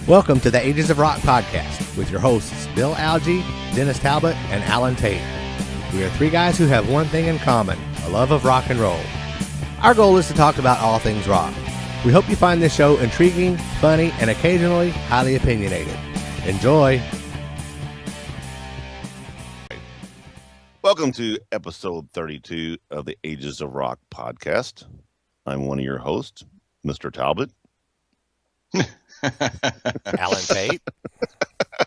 Welcome to the Ages of Rock podcast with your hosts Bill Algie, Dennis Talbot, and Alan Tate. We are three guys who have one thing in common, a love of rock and roll. Our goal is to talk about all things rock. We hope you find this show intriguing, funny, and occasionally highly opinionated. Enjoy! Welcome to episode 32 of the Ages of Rock podcast. I'm one of your hosts, Mr. Talbot. Alan Tate.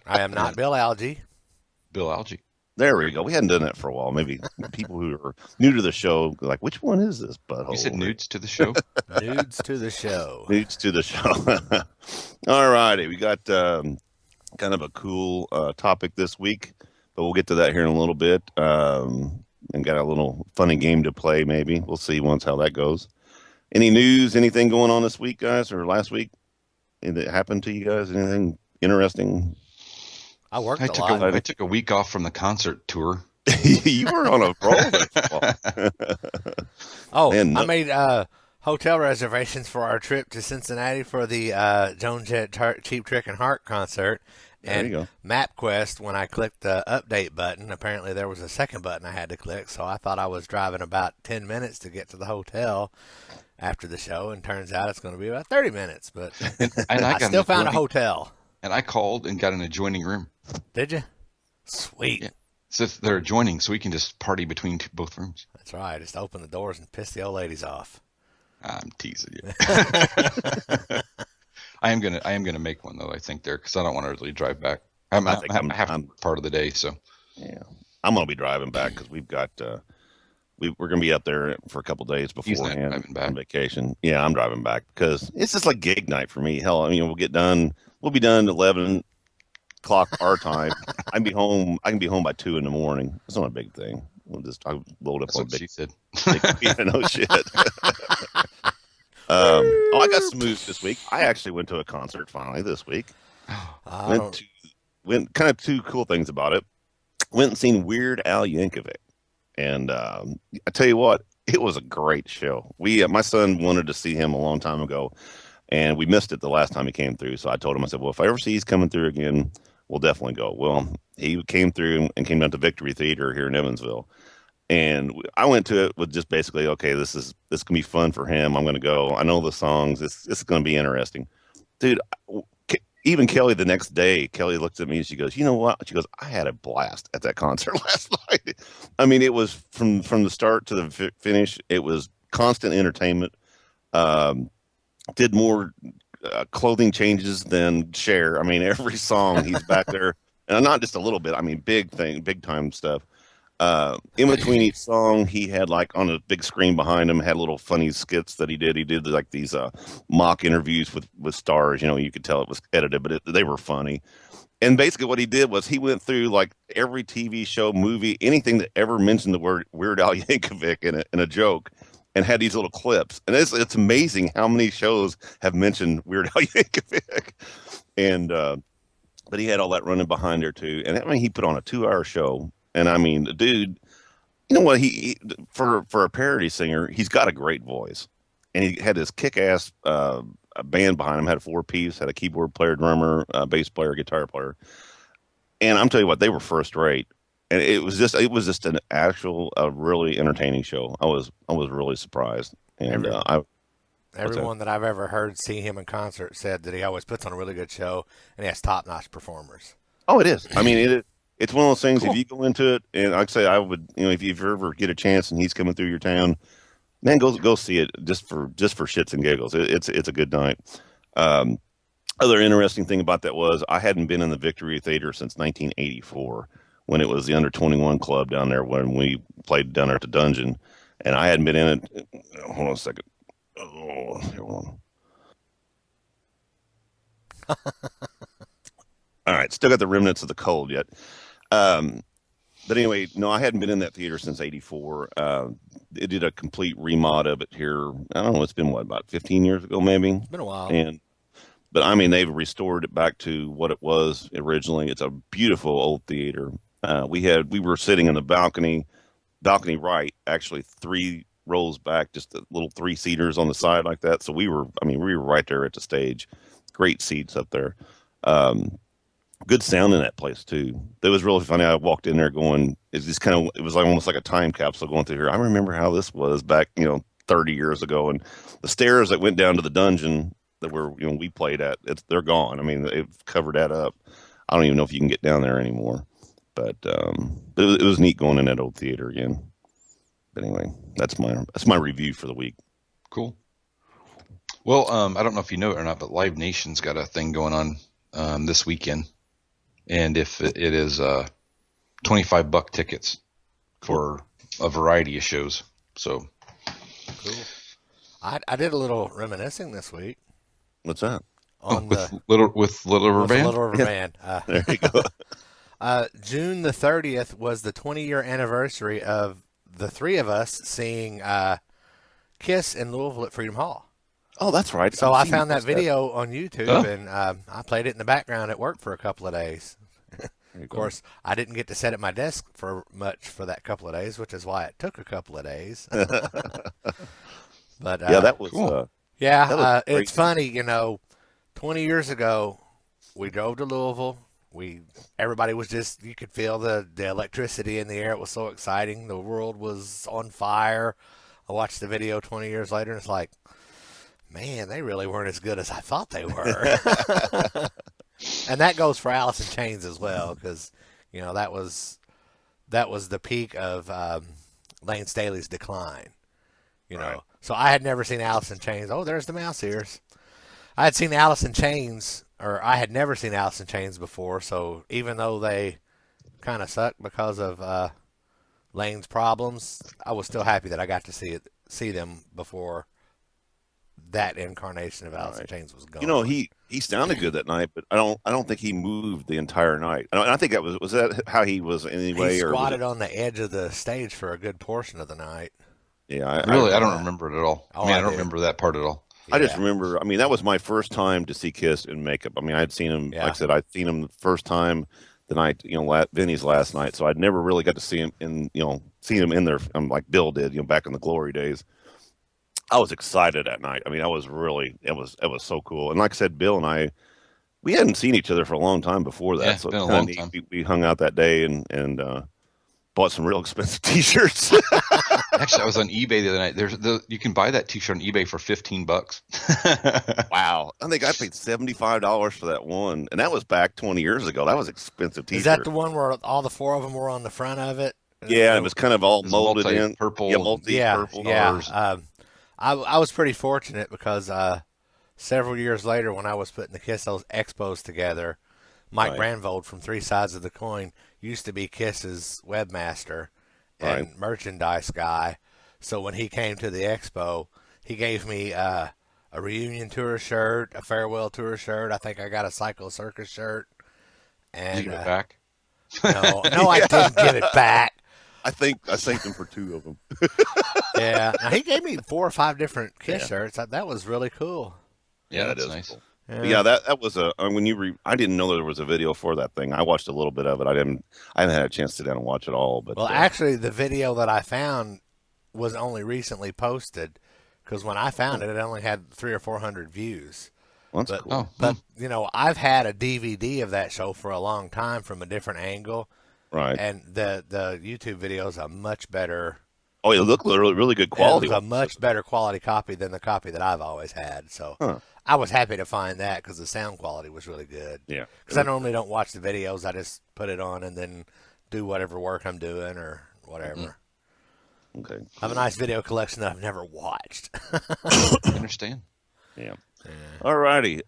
I am not Bill Algie. Bill Algie. There we go. We hadn't done that for a while. Maybe people who are new to the show like, which one is this butthole? You said nudes to the show? Nudes to the show. Nudes to the show. All righty. We got kind of a cool topic this week, but we'll get to that here in a little bit. And got a little funny game to play maybe. We'll see once how that goes. Any news, anything going on this week, guys, or last week? That happened to you guys? Anything interesting? I worked a lot. I took a week off from the concert tour. You were on a roll. Man, I made hotel reservations for our trip to Cincinnati for the Joan Jett, Cheap Trick and Heart concert. And there you go. MapQuest, when I clicked the update button, apparently there was a second button I had to click. So I thought I was driving about 10 minutes to get to the hotel after the show, and turns out it's going to be about 30 minutes. But and I still found a hotel. And I called and got an adjoining room. Did you? Sweet. Yeah. So they're adjoining, so we can just party between both rooms. That's right. Just open the doors and piss the old ladies off. I'm teasing you. I am gonna make one though. I think there because I don't want to really drive back. I'm part of the day, so yeah, I'm gonna be driving back because we've got we're gonna be up there for a couple days beforehand on vacation. Yeah, I'm driving back because it's just like gig night for me. Hell, I mean, we'll be done at 11 o'clock our time. I can be home by 2 in the morning. It's not a big thing. I load up that's on what big. She said. No shit. I got smooth this week. I actually went to a concert finally this week. Went kind of two cool things about it. Went and seen Weird Al Yankovic, and I tell you what, it was a great show. My son wanted to see him a long time ago, and we missed it the last time he came through. So I told him, I said, well, if I ever see he's coming through again, we'll definitely go. Well, he came through and came down to Victory Theater here in Evansville. And I went to it with just basically, okay, this can be fun for him. I'm going to go. I know the songs. This is going to be interesting. Dude, even Kelly the next day, Kelly looks at me and she goes, you know what? She goes, I had a blast at that concert last night. I mean, it was from the start to the finish. It was constant entertainment. Did more clothing changes than Cher. I mean, every song he's back there. And not just a little bit. I mean, big time stuff. In between each song, he had like on a big screen behind him, had little funny skits that he did. He did like these mock interviews with stars. You know, you could tell it was edited, but they were funny. And basically what he did was he went through like every TV show, movie, anything that ever mentioned the word Weird Al Yankovic in a joke, and had these little clips. And it's amazing how many shows have mentioned Weird Al Yankovic. And but he had all that running behind there too. And I mean, he put on a 2-hour show. And I mean, the dude, you know what? He for a parody singer, he's got a great voice, and he had this kick-ass band behind him. Had a 4-piece, had a keyboard player, drummer, bass player, guitar player, and I'm telling you what, they were first rate. And it was just an actual, really entertaining show. I was really surprised, and everyone that I've ever heard see him in concert said that he always puts on a really good show, and he has top-notch performers. Oh, it is. I mean, it's one of those things. Cool. If you go into it, and I'd say I would, you know, if you ever get a chance and he's coming through your town, man, go see it just for shits and giggles. It's a good night. Other interesting thing about that was I hadn't been in the Victory Theater since 1984 when it was the under 21 club down there when we played down there at the Dungeon, and I hadn't been in it. Hold on a second. Oh, hold on. All right, still got the remnants of the cold yet. But anyway, no, I hadn't been in that theater since '84. It did a complete remod of it here. I don't know, it's been about 15 years ago, maybe. It's been a while. But I mean, they've restored it back to what it was originally. It's a beautiful old theater. We were sitting in the balcony balcony right, actually 3 rows back, just the little 3-seaters on the side like that. So we were right there at the stage. Great seats up there. Good sound in that place too. It was really funny. I walked in there going, it's just kind of, it was like almost like a time capsule going through here. I remember how this was back, 30 years ago. And the stairs that went down to the dungeon that we played at, they're gone. I mean, they've covered that up. I don't even know if you can get down there anymore. But it was neat going in that old theater again. But anyway, that's my review for the week. Cool. Well, I don't know if you know it or not, but Live Nation's got a thing going on this weekend. And if it is $25 tickets for a variety of shows. So cool. I did a little reminiscing this week. What's that? On with Little River Band? Little River Band. There you go. June the 30th was the 20-year anniversary of the three of us seeing Kiss in Louisville at Freedom Hall. Oh, that's right. So I found that video on YouTube, and I played it in the background at work for a couple of days. Of course, I didn't get to sit at my desk for much for that couple of days, which is why it took a couple of days. But yeah, that was cool. It's funny, 20 years ago, we drove to Louisville. Everybody was just, you could feel the electricity in the air. It was so exciting. The world was on fire. I watched the video 20 years later, and it's like, man, they really weren't as good as I thought they were. And that goes for Alice in Chains as well, because, that was the peak of Lane Staley's decline, Right. So I had never seen Alice in Chains. Oh, there's the mouse ears. I had seen Alice in Chains, or I had never seen Alice in Chains before, so even though they kind of sucked because of Lane's problems, I was still happy that I got to see them before that incarnation of Alice in Chains was gone. He sounded good that night, but I don't think he moved the entire night. I think that was that how he was anyway. He squatted on the edge of the stage for a good portion of the night. Yeah, I don't remember it at all. I don't remember that part at all. I just remember, that was my first time to see Kiss in makeup. I had seen him, like I said, I'd seen him the first time the night, Vinny's last night. So I'd never really got to see him seen him in there, like Bill did, back in the glory days. I was excited that night. I was really, it was so cool. And like I said, Bill and we hadn't seen each other for a long time before that. Yeah, so been a long time. We hung out that day and bought some real expensive T-shirts. Actually, I was on eBay the other night. You can buy that T-shirt on eBay for $15. Wow! I think I paid $75 for that one, and that was back 20 years ago. That was expensive T-shirt. Is that the one where all the four of them were on the front of it? Yeah, it was kind of all molded in purple. Yeah, purple. Yeah. I was pretty fortunate because several years later, when I was putting the Kiss expos together, Mike Brandvold from Three Sides of the Coin used to be Kiss's webmaster and merchandise guy. So when he came to the expo, he gave me a reunion tour shirt, a farewell tour shirt. I think I got a Psycho Circus shirt. And did you get it back? No, I didn't get it back. I thanked him for 2 of them. Yeah. Now, he gave me 4 or 5 different Kiss shirts. That was really cool. Yeah, that is nice. Cool. Yeah, that was I didn't know there was a video for that thing. I watched a little bit of it. I haven't had a chance to sit down and watch it all. But actually, the video that I found was only recently posted because when I found it only had 300 or 400 views. Well, that's cool. But I've had a DVD of that show for a long time from a different angle. Right. And the YouTube video is a much better. Oh, it looked really good quality. It was a much better quality copy than the copy that I've always had. So I was happy to find that because the sound quality was really good. Yeah. Because I normally don't watch the videos. I just put it on and then do whatever work I'm doing or whatever. Mm-hmm. Okay. I have a nice video collection that I've never watched. I understand. Yeah. All righty.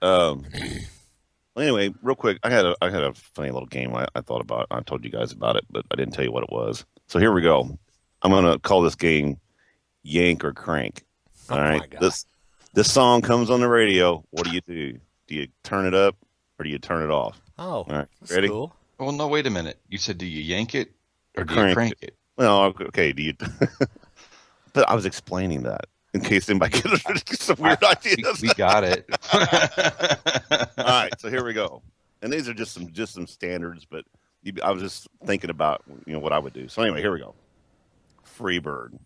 Anyway, real quick, I had a funny little game I thought about. I told you guys about it, but I didn't tell you what it was. So here we go. I'm gonna call this game Yank or Crank. All right. My God. This song comes on the radio. What do? Do you turn it up or do you turn it off? Oh, all right. that's Ready? cool. Well, no, wait a minute. You said, do you yank it or do you crank it? Well, okay. Do you? But I was explaining that in case anybody gets some weird ideas. We got it. All right. So here we go. And these are just some standards, but I was just thinking about what I would do. So anyway, here we go. Freebird.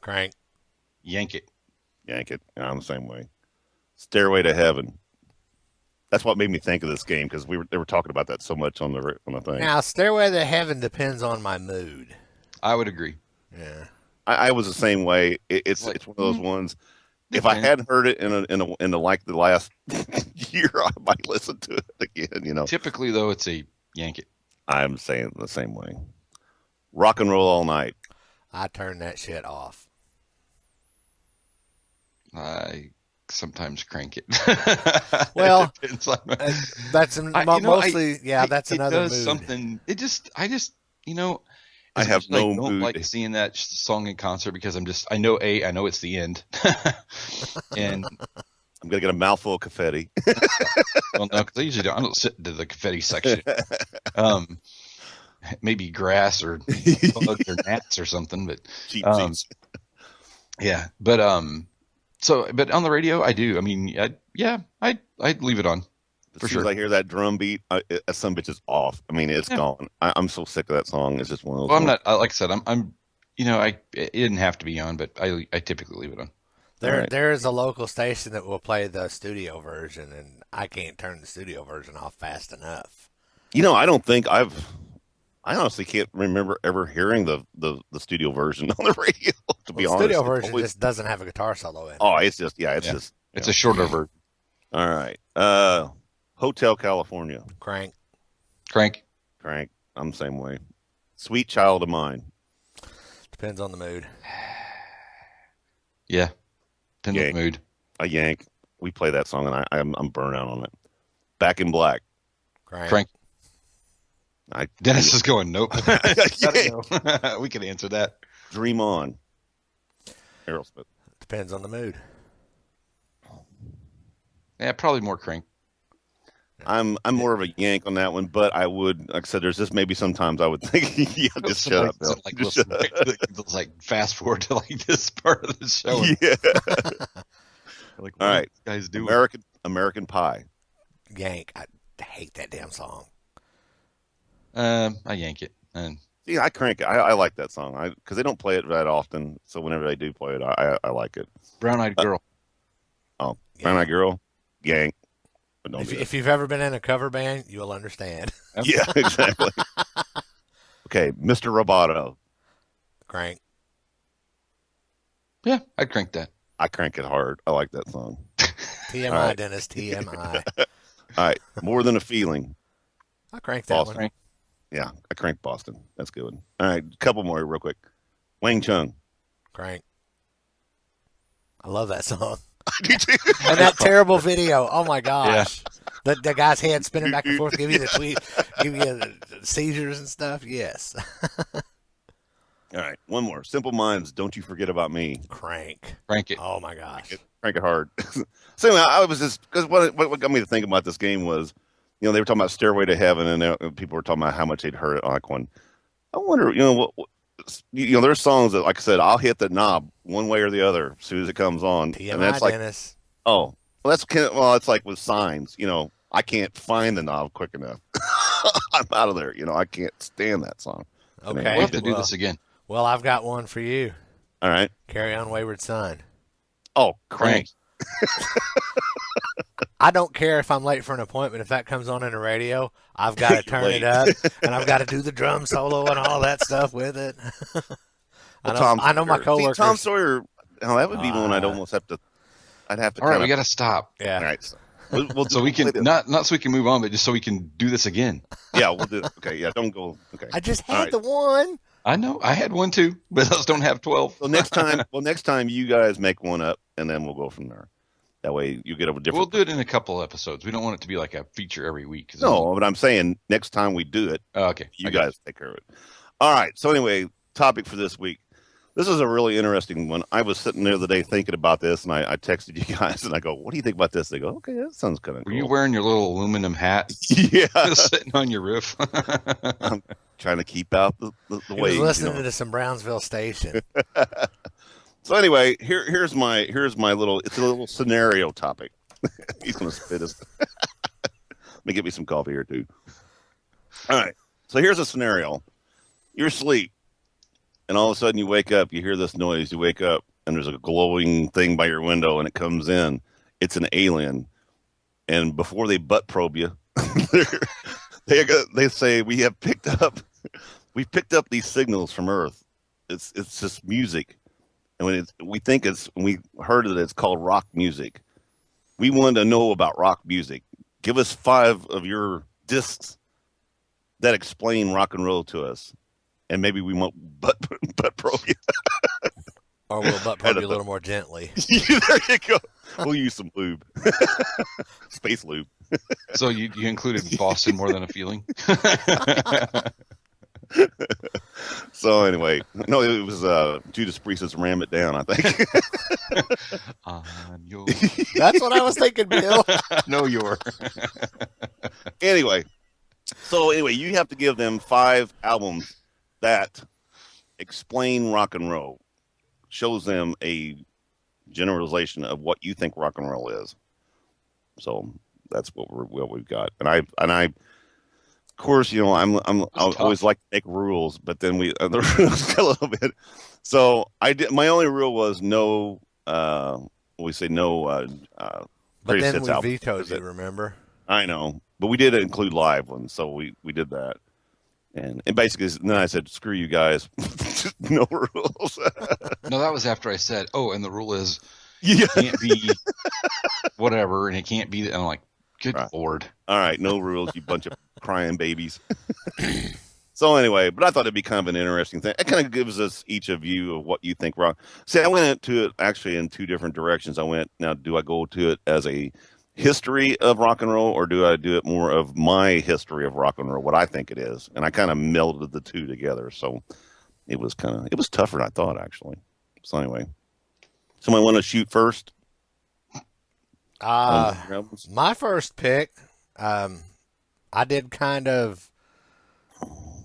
Crank. Yank It. Yank It. I'm the same way. Stairway to Heaven. That's what made me think of this game because they were talking about that so much on the thing. Now, Stairway to Heaven depends on my mood. I would agree. Yeah. I was the same way. It's one of those ones. If I hadn't heard it in like the last year, I might listen to it again. You know. Typically, though, it's a Yank It. I'm saying the same way. Rock and Roll All Night. I turn that shit off. I sometimes crank it. Well, it depends on that's mostly that's another it does mood. Something. I just I have no don't mood. like seeing that song in concert because I know it's the end, and I'm gonna get a mouthful of confetti. well, no, because I don't sit into the confetti section. Maybe grass or bugs or gnats or something, but Cheap seats. yeah, but but on the radio, I do. I mean, I'd leave it on for sure. I hear that drum beat, some bitch is off. I mean, it's gone. I'm so sick of that song. It's just one of those. Well, I'm not. Like I said, it didn't have to be on, but I typically leave it on. There is a local station that will play the studio version, and I can't turn the studio version off fast enough. I don't think I honestly can't remember ever hearing the studio version on the radio. To be honest, the studio version just doesn't have a guitar solo in it. Oh, it's just just it's a shorter version. All right, Hotel California. Crank. I'm the same way. Sweet Child of Mine. Depends on the mood. Yeah, depends on the mood. A yank. We play that song, and I'm burnt out on it. Back in Black. Crank. Dennis is going, nope. We can answer that. Dream On. Aerosmith. Depends on the mood. Yeah, probably more Crank. I'm more of a yank on that one, but I would, like I said, there's just maybe sometimes I would think, just shut up, Bill. Like, like fast forward to like this part of the show. Yeah. Like, all right, guys do American Pie. Yank. I hate that damn song. I yank it. And yeah, I crank it. I like that song because they don't play it that often. So whenever they do play it, I like it. Brown Eyed Girl. Brown Eyed Girl, yank. But if you've ever been in a cover band, you'll understand. Yeah, exactly. Okay, Mr. Roboto. Crank. Yeah, I'd crank that. I crank it hard. I like that song. TMI, right. Dennis, TMI. All right, More Than a Feeling. I crank that Boston. one. Yeah, I crank Boston. That's good. All right, a couple more real quick. Wang Chung. Crank. I love that song. You too. And that terrible video. Oh my gosh. Yeah. The guy's head spinning back and forth, give you the seizures and stuff. Yes. All right, one more. Simple Minds. Don't You Forget About Me. Crank it. Oh my gosh. Crank it hard. So anyway, I was just because what got me to think about this game was, they were talking about Stairway to Heaven, and people were talking about how much they'd heard it like one. I wonder, there's songs that, like I said, I'll hit the knob one way or the other as soon as it comes on. TMI, and that's like, Dennis. Oh, well, it's like with signs. I can't find the knob quick enough. I'm out of there. I can't stand that song. Okay, we'll have to do this again. Well, I've got one for you. All right, Carry On, Wayward Son. Oh, crank. I don't care if I'm late for an appointment. If that comes on in the radio, I've got to turn it up, and I've got to do the drum solo and all that stuff with it. I know my coworkers. See, Tom Sawyer. Oh, that would be one I'd almost have to. I'd have to. All right, we got to stop. Yeah. All right. So, we'll so we can not so we can move on, but just so we can do this again. Yeah, we'll do it. Okay. Yeah, don't go. Okay. I just had the one. I know. I had one too, but I just don't have 12. So next time you guys make one up, and then we'll go from there. That way you get a different. We'll do it in a couple episodes. We don't want it to be like a feature every week. No, but I'm saying next time we do it, okay, you guys take care of it. All right. So anyway, topic for this week. This is a really interesting one. I was sitting there the other day thinking about this, and I texted you guys, and I go, "What do you think about this?" They go, "Okay, that sounds kind of cool." Were you wearing your little aluminum hat? Yeah, sitting on your roof. I'm trying to keep out the waves. Listening to some Brownsville station. So anyway, here's my little. It's a little scenario topic. He's gonna spit us. Let me get me some coffee here too. All right. So here's a scenario. You're asleep. and all of a sudden you wake up, you hear this noise, you wake up, and there's a glowing thing by your window, and it comes in. It's an alien, and before they butt probe you, they say we've picked up these signals from Earth. It's just music, and when we heard that it's called rock music. We wanted to know about rock music. Give us 5 of your discs that explain rock and roll to us, and maybe we won't butt probe you. Or we'll butt probe you a little more gently. There you go. We'll use some lube, space lube. So you included Boston More Than a Feeling? So anyway, no, it was Judas Priest's "Ram It Down," I think. That's what I was thinking, Bill. No, you were. Anyway, you have to give them 5 albums that explain rock and roll, shows them a generalization of what you think rock and roll is. So that's what we've got, and I. Of course, I always like to make rules, but then the rules got a little bit. So I did. My only rule was no. We say no. But then we vetoed it. Remember? I know, but we did include live ones, so we did that. And basically, then I said, "Screw you guys, no rules." No, that was after I said, "Oh, and the rule is it can't be whatever, and it can't be." And I'm like, "Good Lord!" All right, no rules, you bunch of crying babies. So anyway, but I thought it'd be kind of an interesting thing. It kind of gives us each of you of what you think rock. See, I went into it actually in 2 different directions. Now, do I go to it as a history of rock and roll, or do I do it more of my history of rock and roll, what I think it is? And I kind of melded the 2 together. So it was tougher than I thought, actually. So anyway, somebody want to shoot first? My first pick, I did kind of,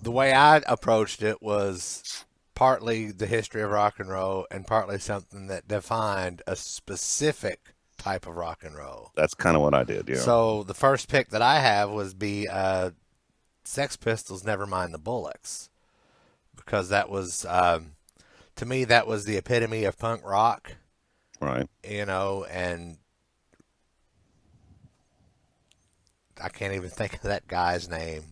the way I approached it was partly the history of rock and roll and partly something that defined a specific type of rock and roll. That's kind of what I did, yeah. So the first pick that I have was Sex Pistols' Nevermind the Bullocks, because that was, to me, that was the epitome of punk rock. Right. And I can't even think of that guy's name.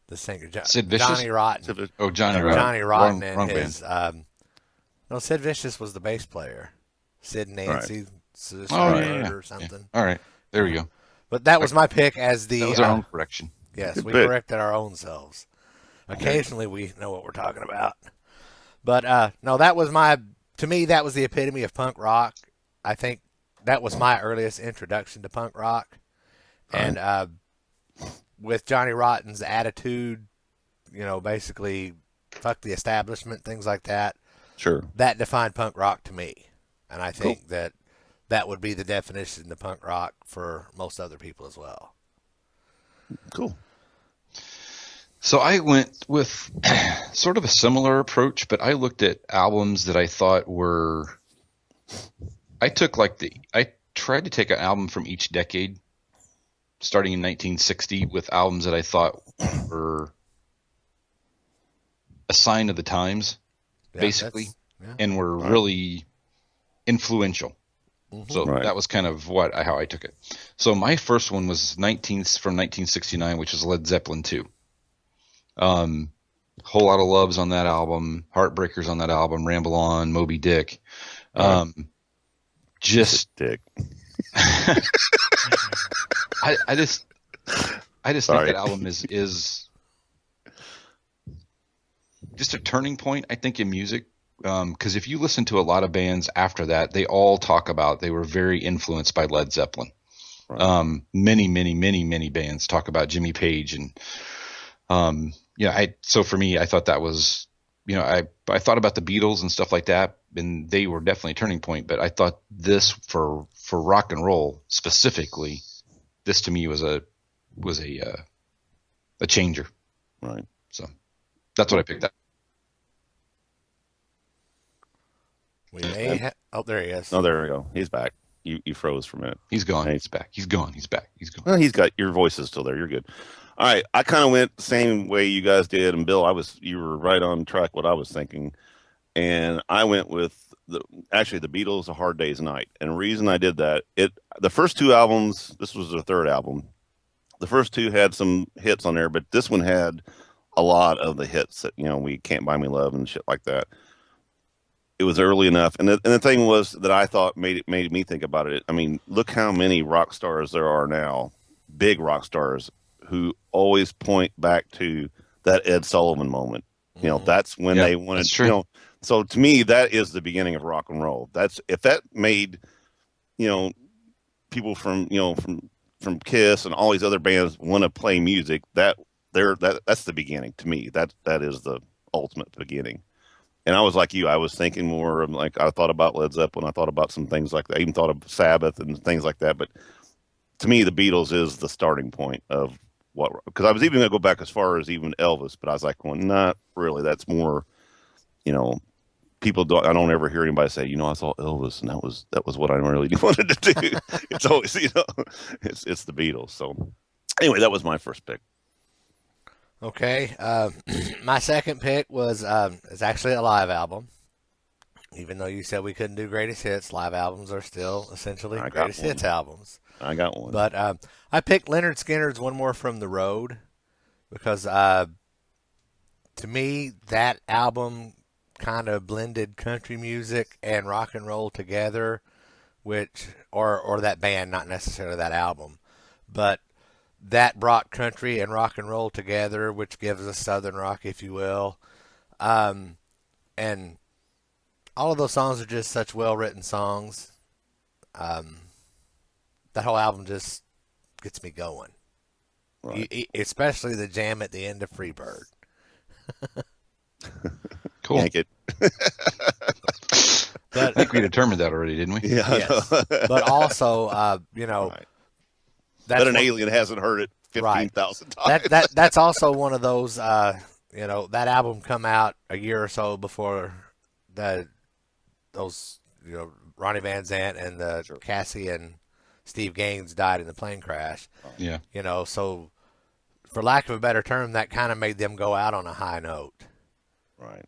The singer, Sid Vicious? Johnny Rotten. Oh, Johnny Rotten. Johnny Rotten wrong and his. No, Sid Vicious was the bass player. Sid and Nancy, or something. Yeah. All right, there we go. But that was my pick as the. That was our own correction. Yes, Good we pick. corrected our own selves. Occasionally, we know what we're talking about. But no, that was to me, that was the epitome of punk rock. I think that was my earliest introduction to punk rock, and with Johnny Rotten's attitude, basically fuck the establishment, things like that. Sure. That defined punk rock to me, and I think that would be the definition of punk rock for most other people as well. Cool. So I went with sort of a similar approach, but I looked at albums that I thought were. I tried to take an album from each decade, starting in 1960, with albums that I thought were a sign of the times, basically, and were really influential. Mm-hmm. So that was kind of how I took it. So my first one was from 1969, which is Led Zeppelin 2. Whole Lot of Loves on that album, Heartbreakers on that album, Ramble On, Moby Dick. Just Dick. I just think that album is just a turning point, I think, in music. Because if you listen to a lot of bands after that, they all talk about they were very influenced by Led Zeppelin. Right. Many bands talk about Jimmy Page, and so for me, I thought that was, I thought about the Beatles and stuff like that, and they were definitely a turning point. But I thought this for rock and roll specifically, this to me was a changer. Right. So that's what I picked up. There he is. Oh, there we go. He's back. You froze for a minute. He's gone. He's back. He's gone. Well, he's got your voice is still there. You're good. All right. I kind of went the same way you guys did, and Bill, you were right on track. What I was thinking, and I went with the Beatles, A Hard Day's Night. And the reason I did that, the first two albums, this was the third album. The first two had some hits on there, but this one had a lot of the hits that, We Can't Buy Me Love and shit like that. It was early enough. And the thing was that I thought made me think about it. I mean, look how many rock stars there are now, big rock stars, who always point back to that Ed Sullivan moment. That's when they wanted, that's true. So to me, that is the beginning of rock and roll. If that made, people from Kiss and all these other bands want to play music, that's the beginning to me. That is the ultimate beginning. And I was like you. I was thinking more of I thought about Led Zeppelin. I thought about some things like that. I even thought of Sabbath and things like that. But to me, the Beatles is the starting point of because I was even going to go back as far as even Elvis, but I was like, well, not really. That's more, people don't. I don't ever hear anybody say, I saw Elvis, and that was what I really wanted to do. It's always, it's the Beatles. So anyway, that was my first pick. Okay, my second pick was is actually a live album. Even though you said we couldn't do greatest hits, live albums are still essentially greatest hits albums. I got one. But I picked Leonard Skinner's One More from the Road because to me that album kind of blended country music and rock and roll together, or that band, not necessarily that album, but that brought country and rock and roll together, which gives us southern rock, if you will. And all of those songs are just such well-written songs. That whole album just gets me going. Right. Especially the jam at the end of Freebird. Cool. Yank It. But I think we determined that already, didn't we? Yeah. Yes. But also, right. That an alien hasn't heard it 15,000 times. That's also one of those, that album come out a year or so before those Ronnie Van Zant and Sure. Cassie and Steve Gaines died in the plane crash. Yeah. So for lack of a better term, that kind of made them go out on a high note. Right.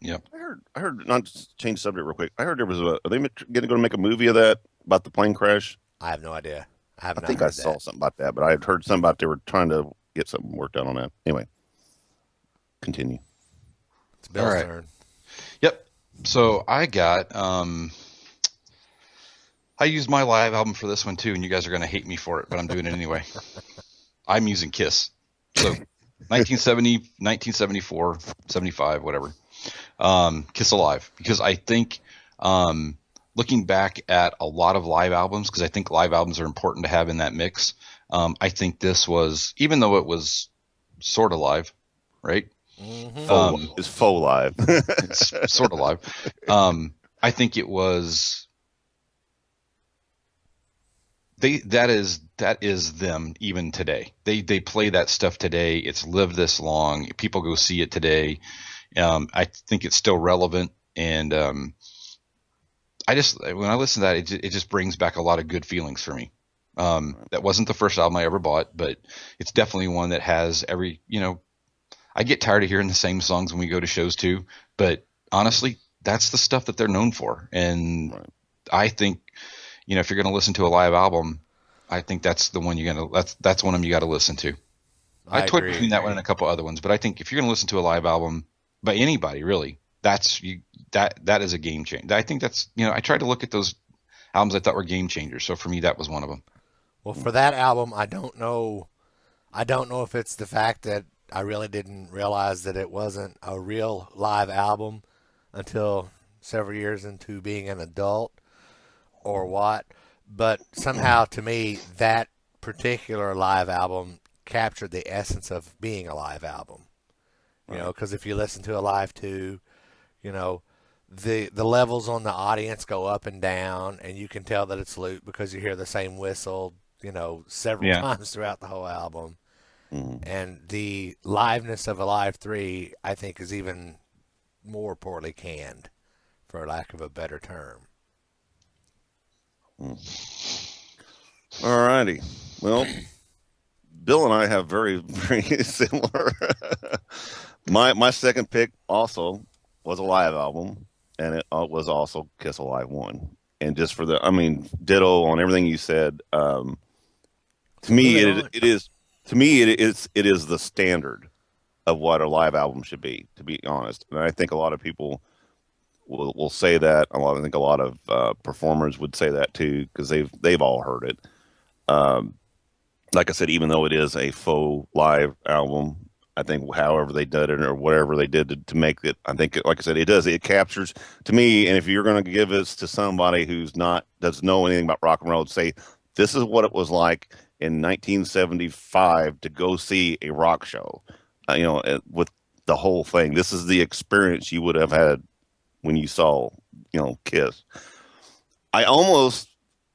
Yep. I heard. Not to change the subject real quick. I heard there was are they going to make a movie of that about the plane crash? I have no idea. I think I saw something about that, but I had heard something about they were trying to get something worked out on that. Anyway, continue. It's Bill's turn. Yep. So I got I used my live album for this one too, and you guys are going to hate me for it, but I'm doing it anyway. I'm using Kiss. So 1970, 1974, 75, whatever. Kiss Alive, because I think looking back at a lot of live albums, because I think live albums are important to have in that mix. I think this was, even though it was sort of live, right? Mm-hmm. It's faux live. It's sort of live. I think it was. That is them even today. They play that stuff today. It's lived this long. People go see it today. I think it's still relevant, and when I listen to that, it just brings back a lot of good feelings for me. That wasn't the first album I ever bought, but it's definitely one that has I get tired of hearing the same songs when we go to shows too, but honestly, that's the stuff that they're known for. And right. I think, if you're going to listen to a live album, I think that's the one that's one of them you got to listen to. I toyed between that one and a couple other ones, but I think if you're going to listen to a live album by anybody, really, that is a game changer. I think that's, I tried to look at those albums I thought were game changers. So for me, that was one of them. Well, for that album, I don't know if it's the fact that I really didn't realize that it wasn't a real live album until several years into being an adult or what, but somehow to me that particular live album captured the essence of being a live album. Because if you listen to a live too, the levels on the audience go up and down, and you can tell that it's loop because you hear the same whistle, several times throughout the whole album. Mm-hmm. And the liveness of Alive 3, I think, is even more poorly canned, for lack of a better term. All righty. Well, Bill and I have very, very similar. My second pick also was a live album, and it was also Kiss Alive 1. And just for the, I mean, ditto on everything you said. To me, it is the standard of what a live album should be, to be honest. And I think a lot of people will say that. I think a lot of performers would say that too, because they've all heard it. Like I said, even though it is a faux live album, I think however they did it or whatever they did to make it, I think, like I said, it captures to me. And if you're going to give this to somebody doesn't know anything about rock and roll, say this is what it was like in 1975 to go see a rock show, with the whole thing. This is the experience you would have had when you saw, Kiss. I almost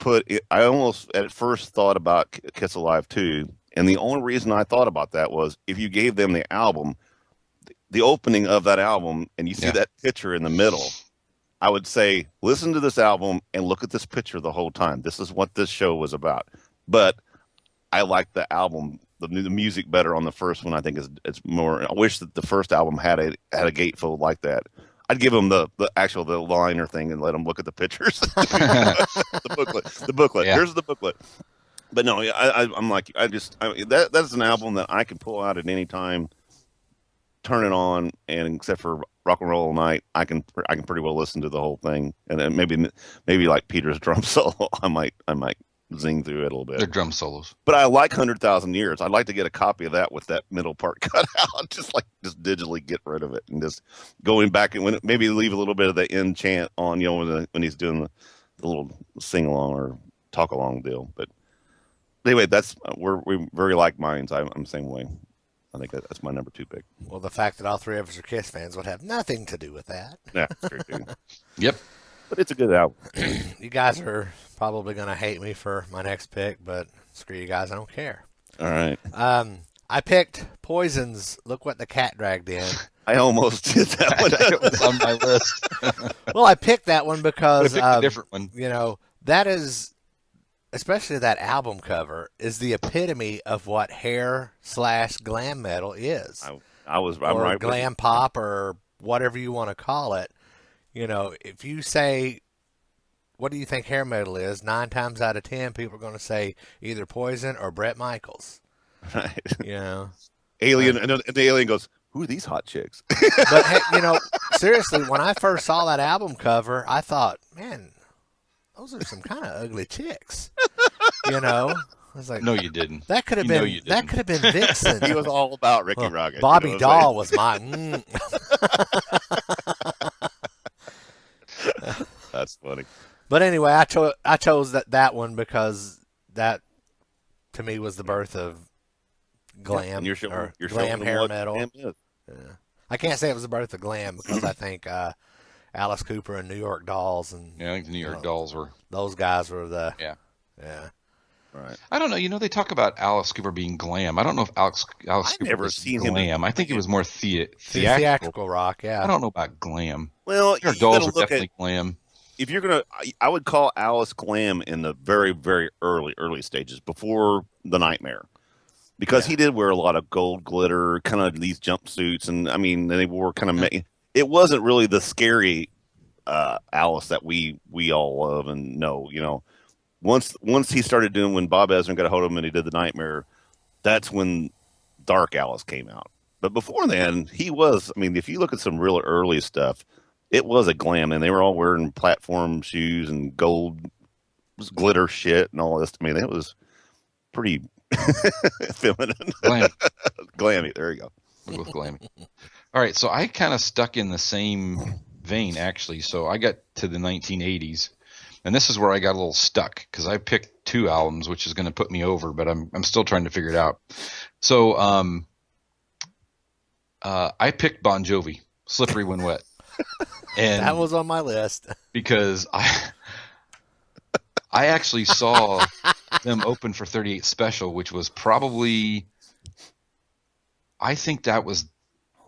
at first thought about Kiss Alive 2. And the only reason I thought about that was if you gave them the album, the opening of that album, and you see that picture in the middle, I would say, listen to this album and look at this picture the whole time. This is what this show was about. But I like the album, the music better on the first one. I think it's more. I wish that the first album had a gatefold like that. I'd give them the liner thing and let them look at the pictures. The booklet. Yeah. Here's the booklet. But no, I'm like, that's an album that I can pull out at any time, turn it on, and except for Rock and Roll All Night, I can pretty well listen to the whole thing. And then maybe like Peter's drum solo, I might zing through it a little bit. They're drum solos. But I like 100,000 Years. I'd like to get a copy of that with that middle part cut out, just digitally get rid of it and just going back and maybe leave a little bit of the end chant on, when he's doing the little sing along or talk along deal. But anyway, we very like minds. I'm the same way. I think that's my number 2 pick. Well, the fact that all three of us are Kiss fans would have nothing to do with that. Yeah, sure do. Yep. But it's a good album. You guys are probably going to hate me for my next pick, but screw you guys, I don't care. All right. I picked Poison's Look What the Cat Dragged In. I almost did that one. It was on my list. Well, I picked that one because a different one. That is, especially that album cover, is the epitome of what hair/glam metal is. I'm or right. Glam pop or whatever you want to call it. If you say, what do you think hair metal is? 9 times out of 10, people are going to say either Poison or Bret Michaels. Right. Alien, and the alien goes, "Who are these hot chicks?" But hey, seriously, when I first saw that album cover, I thought, man, those are some kind of ugly chicks. I was like, No, you didn't. That could have been. That could have been Vixen. He was all about Ricky Rocket. Bobby Dahl was my. That's funny. But anyway, I chose that one because that to me was the birth of glam You're glam hair metal. Yeah. I can't say it was the birth of glam because I think Alice Cooper and New York Dolls and I think the New York Dolls were. Those guys were the yeah. Right. I don't know. They talk about Alice Cooper being glam. I don't know if Alice Cooper never was seen glam. him. I think it was more theatrical rock. Yeah. I don't know about glam. Well, Your Dolls were definitely glam. If you're gonna, I would call Alice glam in the very, very early stages before the Nightmare, because he did wear a lot of gold glitter, kind of these jumpsuits, and I mean they wore kind of. It wasn't really the scary Alice that we all love and know. Once he started doing, when Bob Ezrin got a hold of him and he did the Nightmare, that's when Dark Alice came out. But before then, he was. I mean, if you look at some real early stuff, it was a glam, and they were all wearing platform shoes and gold glitter shit and all this. I mean, it was pretty feminine. Glammy. There you go. We'll go with glammy. All right, so I kind of stuck in the same vein, actually. So I got to the 1980s, and this is where I got a little stuck because I picked 2 albums, which is going to put me over, but I'm still trying to figure it out. So I picked Bon Jovi, Slippery When Wet. And that was on my list because I actually saw them open for 38 Special, which was probably, I think that was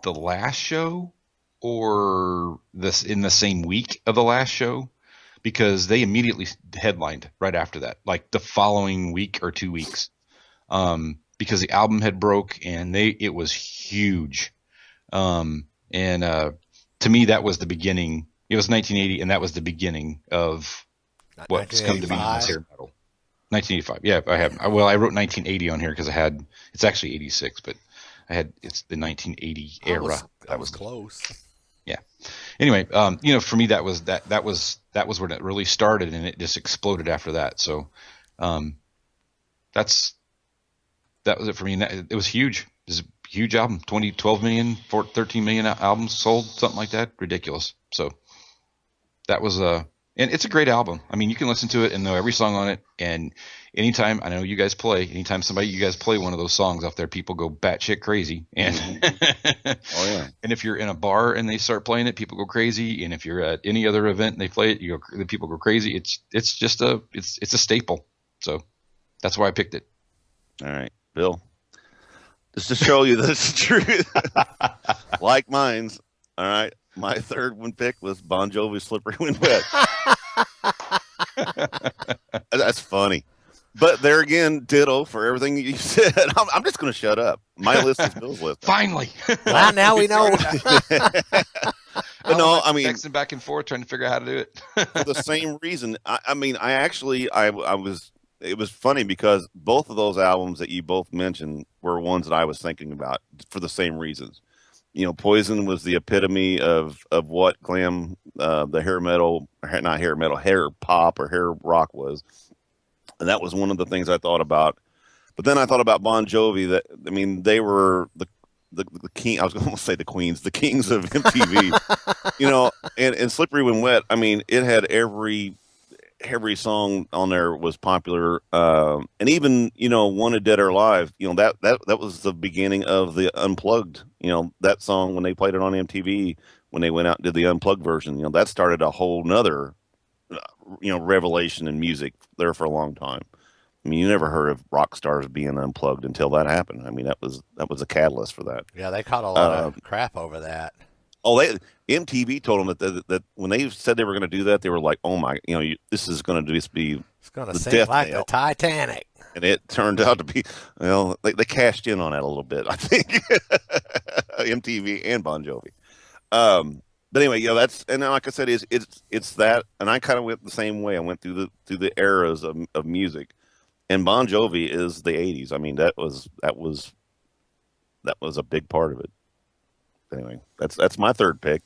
the last show or in the same week of the last show, because they immediately headlined right after that, like the following week or 2 weeks, because the album had broke and it was huge. To me, that was the beginning It was 1980, and that was the beginning of what's come to be known as hair metal. 1985. Yeah, I have. Well, I wrote 1980 on here because it's actually 86, but it's the 1980 era. That was close. Yeah. Anyway, for me that was when it really started, and it just exploded after that. So, that was it for me. It was huge. It was a huge album. 12 million, 13 million albums sold, something like that. Ridiculous. So that was and it's a great album. I mean, you can listen to it and know every song on it. And anytime, I know you guys anytime you guys play one of those songs off there, people go batshit crazy. And oh yeah. And if you're in a bar and they start playing it, people go crazy. And if you're at any other event and they play it, the people go crazy. It's just a staple. So that's why I picked it. All right, Bill. Just to show you that it's true, like mine's. All right, my third one pick was Bon Jovi, "Slippery When Wet." That's funny, but there again, ditto for everything you said. I'm just going to shut up. My list is Bill's list. Finally, well, now we know. But no, I mean, texting back and forth trying to figure out how to do it for the same reason. I mean, I was. It was funny because both of those albums that you both mentioned were ones that I was thinking about for the same reasons. Poison was the epitome of what glam, the hair pop or hair rock was. And that was one of the things I thought about. But then I thought about Bon Jovi. They were the king. I was going to say the queens, the kings of MTV, and Slippery When Wet. I mean, it had every song on there was popular, and even Wanted Dead or Alive, that was the beginning of the Unplugged, that song when they played it on MTV, when they went out and did the Unplugged version, that started a whole nother revelation in music there for a long time. I mean, you never heard of rock stars being unplugged until that happened. I mean, that was a catalyst for that. Yeah, they caught a lot of crap over that. Oh, MTV told them that when they said they were going to do that, they were like, "Oh my, this is going to just be it's going to sink like the Titanic." And it turned out to be, they cashed in on that a little bit, I think. MTV and Bon Jovi. But anyway, that's, and like I said, it's that, and I kind of went the same way. I went through the eras of music, and Bon Jovi is the '80s. I mean, that was a big part of it. Anyway, that's my third pick.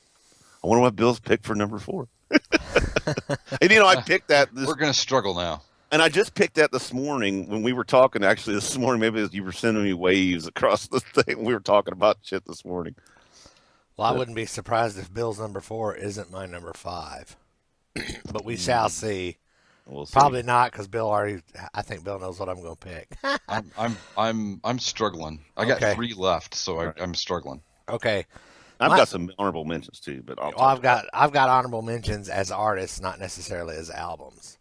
I wonder what Bill's picked for number 4. And I picked that. We're going to struggle now. And I just picked that this morning when we were talking. Actually, this morning, maybe as you were sending me waves across the thing, we were talking about shit this morning. Well, I wouldn't be surprised if Bill's number 4 isn't my number 5, but we shall see. We'll see. Probably not, because I think Bill knows what I'm going to pick. I'm struggling. I got 3 left, so I'm struggling. Okay. I've got some honorable mentions too, but I've got honorable mentions as artists, not necessarily as albums.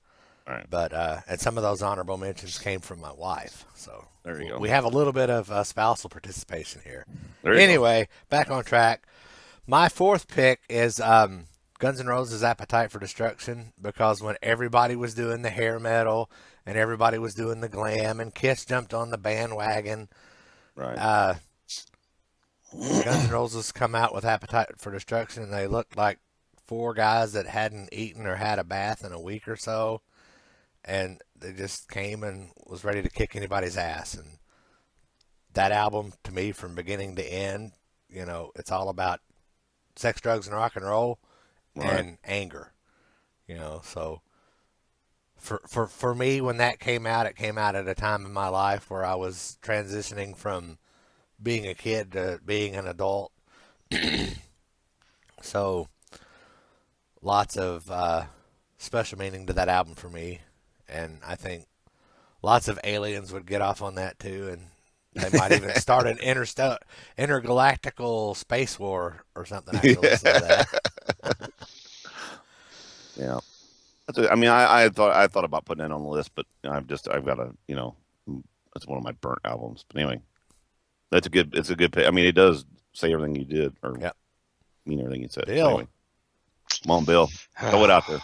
All right. But and some of those honorable mentions came from my wife. So there you go. We have a little bit of spousal participation here. Anyway, back on track. My 4th pick is Guns N' Roses' Appetite for Destruction, because when everybody was doing the hair metal and everybody was doing the glam and Kiss jumped on the bandwagon, right. Guns N' Roses come out with Appetite for Destruction, and they looked like 4 guys that hadn't eaten or had a bath in a week or so, and they just came and was ready to kick anybody's ass. And that album, to me, from beginning to end, it's all about sex, drugs, and rock and roll, and anger. So for me, when that came out, it came out at a time in my life where I was transitioning from being a kid to being an adult. So lots of special meaning to that album for me, and I think lots of aliens would get off on that too, and they might even start an intergalactical space war or something after listening to that. Yeah. I thought about putting that on the list, but I've got to, it's one of my burnt albums. But anyway, it's a good pick. I mean, it does say everything you did, or mean everything you said. Bill. Anyway, come on, Bill. Throw it out there.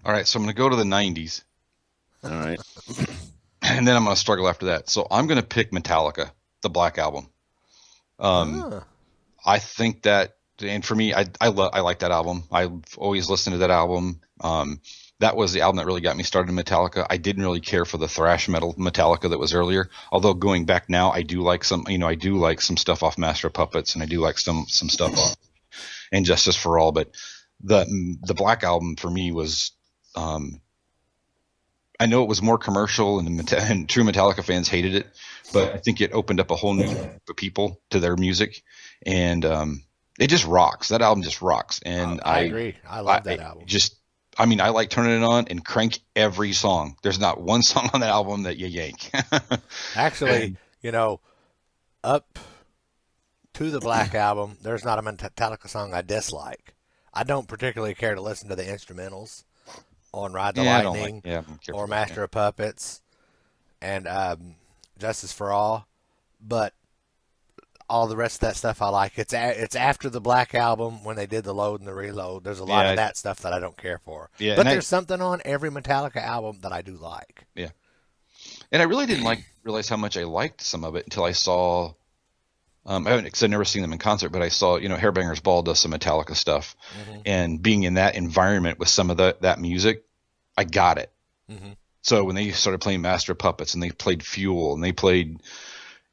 All right, so I'm going to go to the 90s. All right. And then I'm going to struggle after that. So I'm going to pick Metallica, the Black Album. I think that, and for me, I like that album. I've always listened to that album. That was the album that really got me started in Metallica. I didn't really care for the thrash metal Metallica that was earlier. Although going back now, I do like some, I do like some stuff off Master of Puppets, and I do like some stuff off Injustice for All. But the Black Album for me was, I know it was more commercial, and true Metallica fans hated it, but I think it opened up a whole new group of people to their music, and it just rocks. That album just rocks, and I agree. I love that album. I like turning it on and crank every song. There's not one song on that album that you yank. Actually, up to the Black Album, there's not a Metallica song I dislike. I don't particularly care to listen to the instrumentals on Ride the Lightning or Master of Puppets and Justice for All, but all the rest of that stuff I like. It's after the Black Album when they did the load and the reload. There's a lot of that stuff that I don't care for. Yeah, but there's something on every Metallica album that I do like. Yeah. And I really didn't realize how much I liked some of it until I saw because I've never seen them in concert, but I saw, Hairbanger's Ball does some Metallica stuff, and being in that environment with some of that music, I got it. Mm-hmm. So when they started playing Master of Puppets and they played Fuel and they played,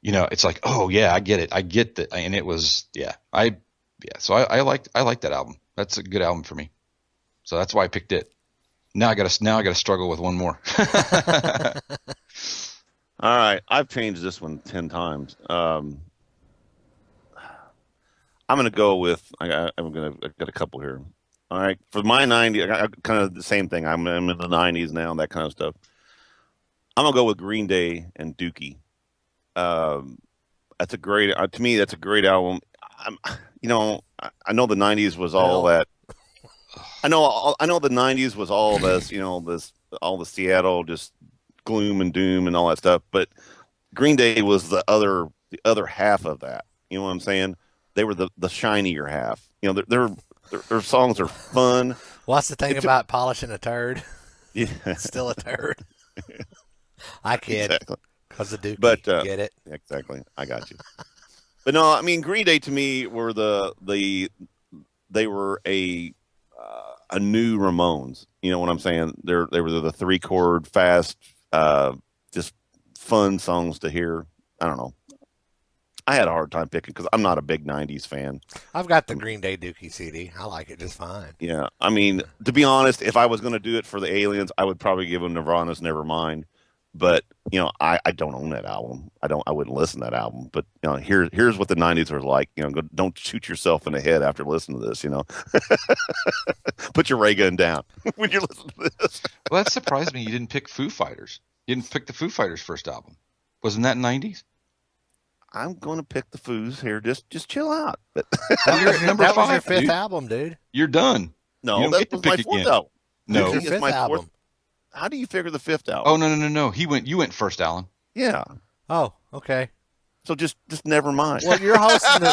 it's like, oh yeah, I get it. I get that. And it was, so I liked that album. That's a good album for me. So that's why I picked it. Now I gotta struggle with one more. All right. I've changed this one 10 times. I'm going to go with, I got a couple here. All right. For my 90s, I got kind of the same thing. I'm in the 90s now, that kind of stuff. I'm going to go with Green Day and Dookie. That's a great, to me, that's a great album. I know the 90s was all that. I know the 90s was all this, all the Seattle, just gloom and doom and all that stuff. But Green Day was the other half of that. You know what I'm saying? They were the shinier half. Their songs are fun. What's the thing about polishing a turd? Yeah, it's still a turd. I kid. Exactly. Because of Dookie. But get it? Exactly. I got you. But no, I mean, Green Day to me were they were a new Ramones. You know what I'm saying? They were the 3-chord fast, just fun songs to hear. I don't know. I had a hard time picking because I'm not a big 90s fan. I've got the Green Day Dookie CD. I like it just fine. Yeah. I mean, to be honest, if I was going to do it for the Aliens, I would probably give them Nirvana's Nevermind. But, I don't own that album. I wouldn't listen to that album. But, here's what the 90s were like. Don't shoot yourself in the head after listening to this, Put your ray gun down when you listen to this. Well, that surprised me. You didn't pick Foo Fighters. You didn't pick the Foo Fighters first album. Wasn't that 90s? I'm going to pick the Foos here. Just chill out. That was your fifth dude. album, dude. You're done. No, that was my fourth album. No, it's your fifth album. How do you figure the fifth album? Oh, no. You went first, Alan. Yeah. Oh, okay. So just never mind. Well, you're hosting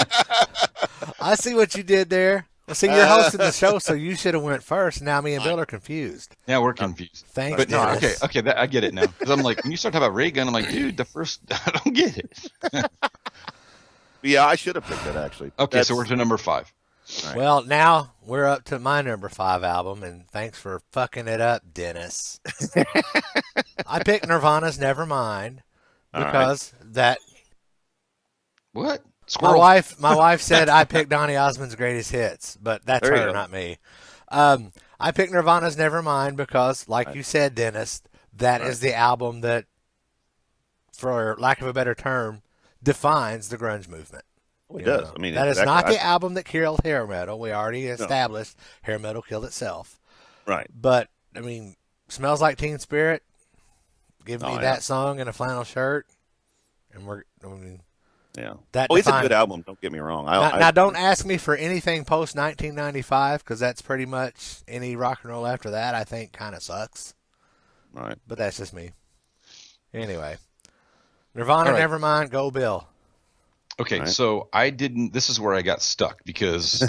I see what you did there. Well, see, you're hosting the show, so you should have went first. Now me and Bill are confused. Yeah, we're confused. Thanks, but no, okay, I get it now. Because I'm like, when you start talking about ray gun, I'm like, dude, the first, I don't get it. Yeah, I should have picked it actually. Okay, so we're to number 5. Right. Well, now we're up to my number 5 album, and thanks for fucking it up, Dennis. I picked Nirvana's Nevermind because that. What? Squirrel. My wife said I picked Donny Osmond's greatest hits, but that's her, not me. I picked Nirvana's Nevermind because, like you said, Dennis, that is the album that, for lack of a better term, defines the grunge movement. Well, it does. I mean, that is not the album that killed hair metal. We already established hair metal killed itself. Right. But, I mean, Smells Like Teen Spirit, give me that song and a flannel shirt, and yeah. It's a good album. Don't get me wrong. Now, don't ask me for anything post 1995 because that's pretty much any rock and roll after that. I think kind of sucks. Right. But that's just me. Anyway, Nirvana, Nevermind, go Bill. Okay, so I didn't. This is where I got stuck because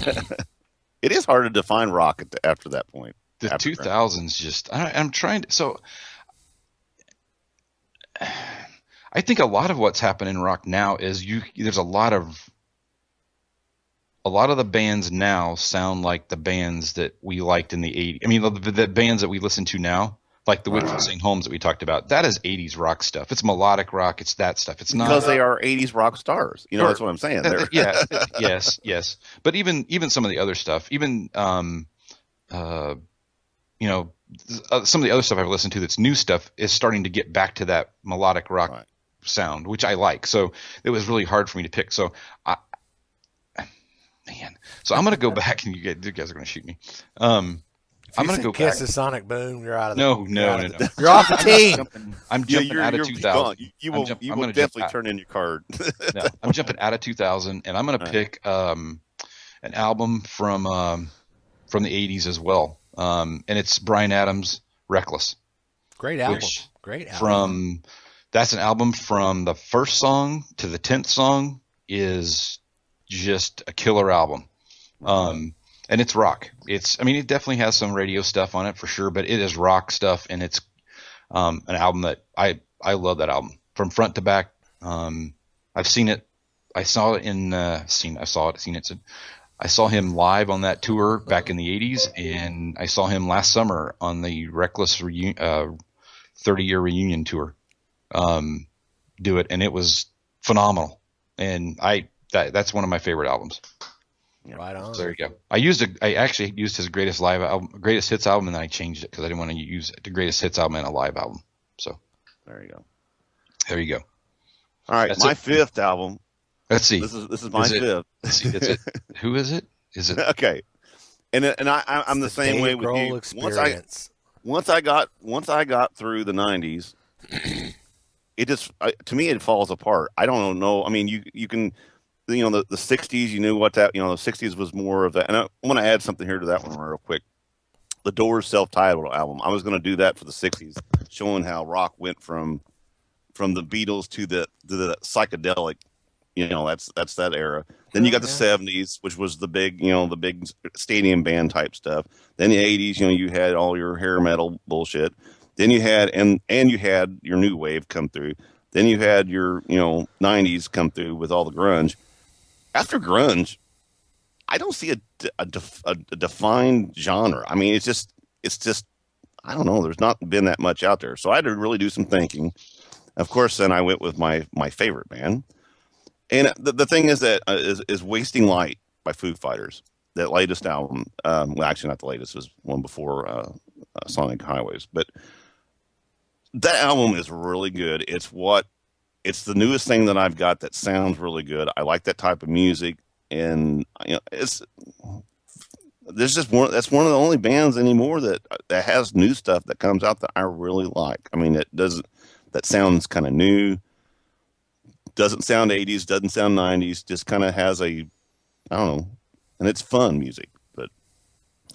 it is hard to define rock after that point. The 2000s just. I'm trying to. So I think a lot of what's happened in rock now is there's a lot of a lot of the bands now sound like the bands that we liked in the 80s. I mean, the bands that we listen to now, like the Whitfield St. Holmes that we talked about, that is 80s rock stuff. It's melodic rock. It's that stuff. It's not because they are 80s rock stars. You know, that's what I'm saying. Yeah, yes. But even some of the other stuff, even you know, some of the other stuff I've listened to that's new stuff is starting to get back to that melodic rock sound, which I like. So it was really hard for me to pick. So so I'm going to go back, and you guys are going to shoot me. I'm going to go back. Kiss the Sonic Boom. You're out of No. You're off the team. I'm jumping out of 2000. You will definitely turn in your card. No, I'm jumping out of 2000, and I'm going to pick an album from the 80s as well. And it's Bryan Adams' Reckless. Great album. That's an album from the first song to the 10th song is just a killer album. And it's rock. It definitely has some radio stuff on it for sure, but it is rock stuff, and it's an album that I love that album from front to back. I've seen it. I saw it in I saw him live on that tour back in the 80s, and I saw him last summer on the Reckless 30-year reunion tour do it, and it was phenomenal. And that's one of my favorite albums. Right on. So there you go. I actually used his greatest hits album, and then I changed it because I didn't want to use the greatest hits album and a live album. So there you go. All right, my fifth album. Let's see. This is my fifth. Let's see. That's it. Who is it? Is it okay? And I'm the same way with you. Experience. Once I got through the 90s, it just to me it falls apart. I don't know. I mean, you can. The 60s, you knew what that, the 60s was more of that. And I want to add something here to that one real quick. The Doors self-titled album. I was going to do that for the 60s, showing how rock went from the Beatles to the psychedelic, that's that era. Then you got the 70s, which was the big stadium band type stuff. Then the 80s, you had all your hair metal bullshit. Then you had, and you had your new wave come through. Then you had your, 90s come through with all the grunge. After grunge, I don't see a defined genre. I mean, it's just, I don't know. There's not been that much out there. So I had to really do some thinking. Of course, then I went with my favorite band. And the thing is that is Wasting Light by Foo Fighters. That latest album, well, actually not the latest, it was one before Sonic Highways. But that album is really good. It's the newest thing that I've got that sounds really good. I like that type of music, and that's one of the only bands anymore that has new stuff that comes out that I really like. I mean, that sounds kind of new, doesn't sound 80s, doesn't sound 90s, just kind of has I don't know, and it's fun music. But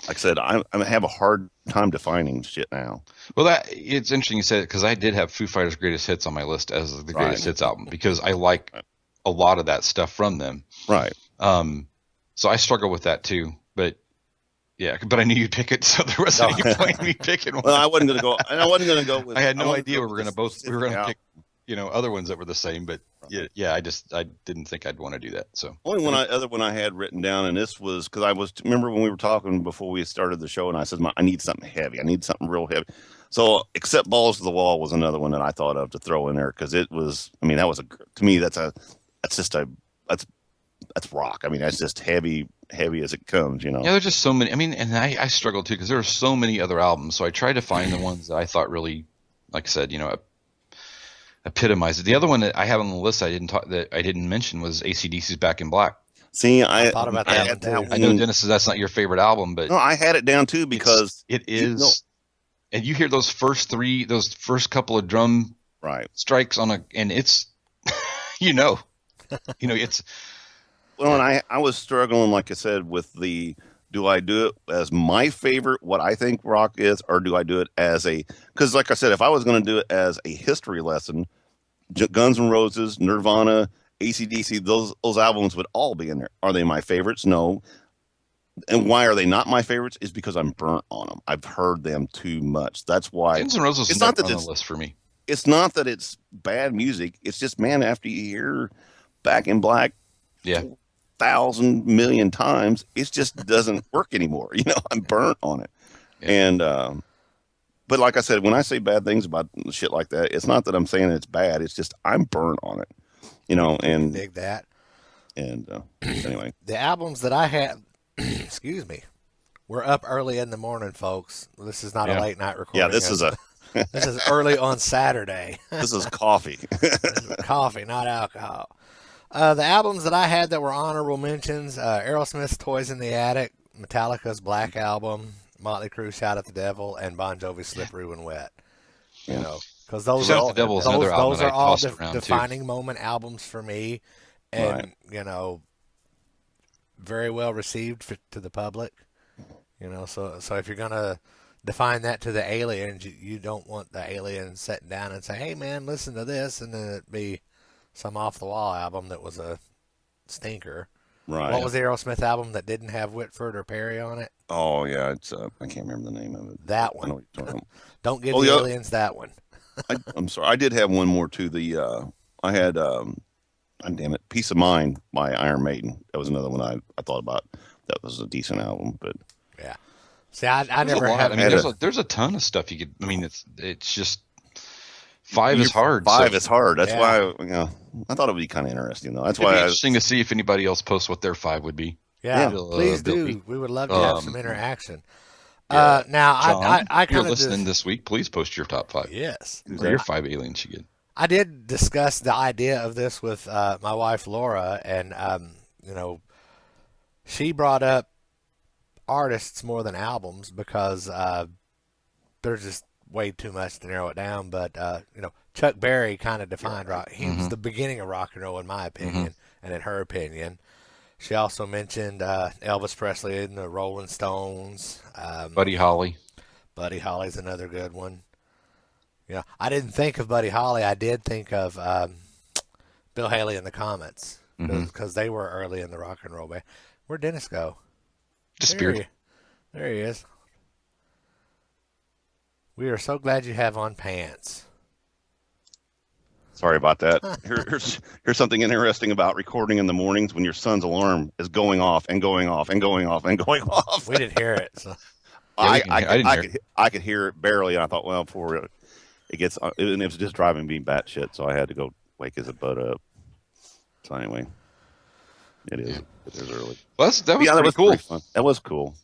like I said, I have a hard time defining shit now. Well, it's interesting you said it because I did have Foo Fighters' greatest hits on my list as the greatest hits album because I like a lot of that stuff from them. Right. So I struggle with that too, but I knew you'd pick it, so there wasn't any point in me picking one. Well, I wasn't going to go with. I had no idea we were going to pick, other ones that were the same, but I didn't think I'd want to do that. So only other one I had written down, and this was because remember when we were talking before we started the show, and I said I need something heavy, I need something real heavy. So Except Balls to the Wall was another one that I thought of to throw in there because it was. I mean, to me that's rock. I mean, that's just heavy as it comes. Yeah, there's just so many. I mean, and I struggled too because there are so many other albums. So I tried to find the ones that I thought really, like I said, epitomize it. The other one that I have on the list I didn't mention was AC/DC's Back in Black. See, I thought about that one too. I know, Dennis, that's not your favorite album, but no, I had it down too because it is. And you hear those first couple of drum strikes and it's, it's. Well, and I was struggling, like I said, with do I do it as my favorite, what I think rock is, or do I do it as because like I said, if I was going to do it as a history lesson, Guns N' Roses, Nirvana, AC/DC, those albums would all be in there. Are they my favorites? No. And why are they not my favorites? Is because I'm burnt on them. I've heard them too much. That's why. Guns N' Roses is not on the list for me. It's not that it's bad music. It's just, man, after you hear Back in Black, 1,000 million times. It just doesn't work anymore. I'm burnt on it. Yeah. And but like I said, when I say bad things about shit like that, it's not that I'm saying it's bad. It's just I'm burnt on it. And dig that. And anyway, the albums that I had, excuse me, were up early in the morning, folks. This is not a late night recording. Yeah, this is this is early on Saturday. This is coffee. This is coffee, not alcohol. The albums that I had that were honorable mentions: Aerosmith's "Toys in the Attic," Metallica's "Black Album," Motley Crue "Shout at the Devil," and Bon Jovi's "Slippery When Wet." Because those Shout are at the Devil is another album those that are I all tossed around, defining moment albums for me, and very well received to the public. So if you're gonna define that to the aliens, you don't want the aliens sitting down and say, "Hey man, listen to this," and then it be some off the wall album that was a stinker. Right. What was the Aerosmith album that didn't have Whitford or Perry on it? Oh yeah, it's I can't remember the name of it. That I one. know what you're talking about. Don't give the aliens that one. I'm sorry. I did have one more too. I had damn it, "Peace of Mind" by Iron Maiden. That was another one I thought about. That was a decent album, but yeah. See, I never had. had. I mean, there's a ton of stuff you could. I mean, it's just five is hard. Five is hard. That's why I thought it would be kind of interesting though. That's why interesting to see if anybody else posts what their five would be. Yeah, please do. We would love to have some interaction. Yeah. Now, John, I if you're kind of listening this week, please post your top five. Yes. Or your five aliens you get. I did discuss the idea of this with my wife Laura, and she brought up artists more than albums because there's just way too much to narrow it down. But Chuck Berry kind of defined rock. He was the beginning of rock and roll, in my opinion, and in her opinion. She also mentioned Elvis Presley and the Rolling Stones. Buddy Holly. Buddy Holly's another good one. I didn't think of Buddy Holly. I did think of Bill Haley and the Comets because they were early in the rock and roll band. Where'd Dennis go? Disappeared. There he is. We are so glad you have on pants. Sorry about that. Here's something interesting about recording in the mornings when your son's alarm is going off and going off and going off and going off. We didn't hear it. So. I could hear it barely. And I thought, well, before it gets, it was just driving me batshit, so I had to go wake his butt up. So anyway, it is early. Well, that was pretty cool. Pretty fun. That was cool.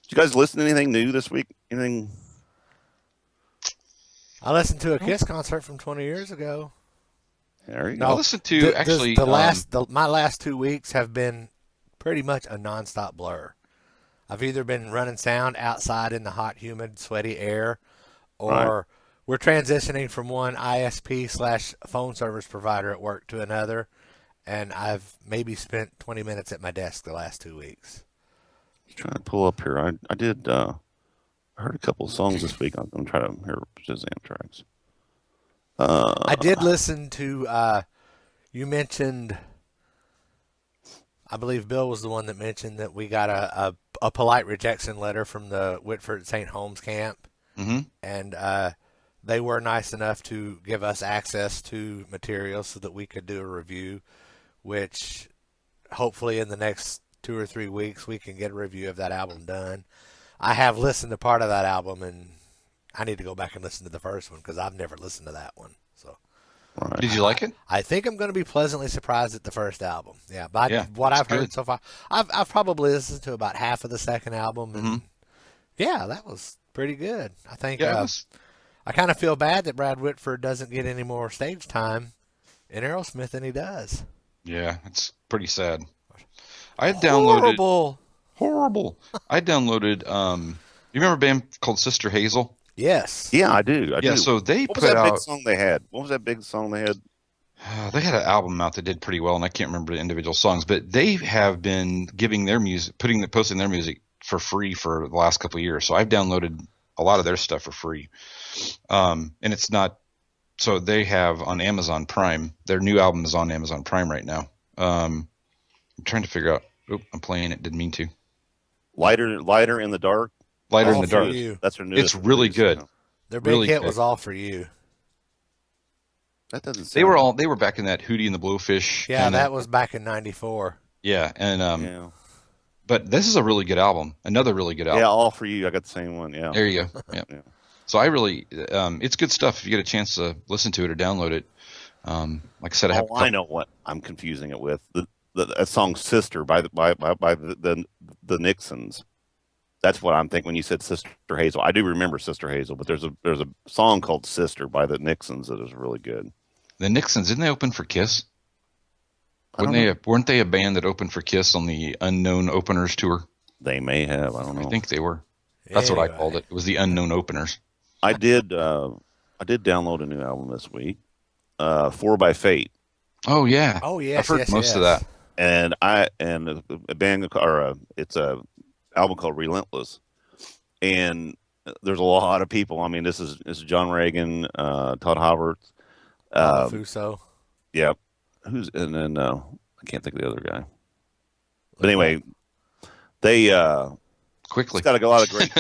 Did you guys listen to anything new this week? Anything? I listened to a Kiss concert from 20 years ago. There you go. I listened to my last 2 weeks have been pretty much a nonstop blur. I've either been running sound outside in the hot, humid, sweaty air, or we're transitioning from one ISP/phone service provider at work to another, and I've maybe spent 20 minutes at my desk the last 2 weeks. Just trying to pull up here. I did. I heard a couple of songs this week. I'm trying to hear Shazam tracks. I did listen to. You mentioned. I believe Bill was the one that mentioned that we got a polite rejection letter from the Whitford St. Holmes camp, and they were nice enough to give us access to material so that we could do a review, which hopefully in the next 2 or 3 weeks we can get a review of that album done. I have listened to part of that album, and I need to go back and listen to the first one because I've never listened to that one. So, Did you like it? I think I'm going to be pleasantly surprised at the first album. Yeah, but what I've heard so far, I've probably listened to about half of the second album, and yeah, that was pretty good. I think I kind of feel bad that Brad Whitford doesn't get any more stage time in Aerosmith than he does. Yeah, it's pretty sad. I had downloaded horrible. I downloaded. You remember a band called Sister Hazel? Yes. Yeah, I do. So they what put was that out. big song they had? What was that big song they had? They had an album out that did pretty well, and I can't remember the individual songs, but they have been giving their music, posting their music for free for the last couple of years. So I've downloaded a lot of their stuff for free, and it's not. So they have on Amazon Prime. Their new album is on Amazon Prime right now. I'm trying to figure out. Oh, I'm playing it. Didn't mean to. Lighter in the dark. Lighter in the dark. You. That's her new. It's really good. Their big hit was All For You. That doesn't. They were back in that Hootie and the Blowfish. Yeah, that was back in '94. Yeah, and Yeah. but this is a really good album. Another really good album. Yeah, All For You. I got the same one. Yeah. There you go. Yeah. Yeah. So I really, it's good stuff. If you get a chance to listen to it or download it, like I said, I have. Oh, I know what I'm confusing it with. That song "Sister" by the Nixons. That's what I'm thinking when you said Sister Hazel. I do remember Sister Hazel, but there's a song called "Sister" by the Nixons that is really good. The Nixons, didn't they open for Kiss? Weren't they a band that opened for Kiss on the Unknown Openers tour? They may have. I don't know. I think they were. That's what I called it. It was the Unknown Openers. I did download a new album this week, "4 by Fate." Oh yeah. Oh yes, I've heard yes, most yes. of that. And a band or it's a album called Relentless, and there's a lot of people. I mean, this is John Reagan, Todd Havertz, Fuso. yeah, and then I can't think of the other guy. But anyway, they Quickly. it's got a lot of great.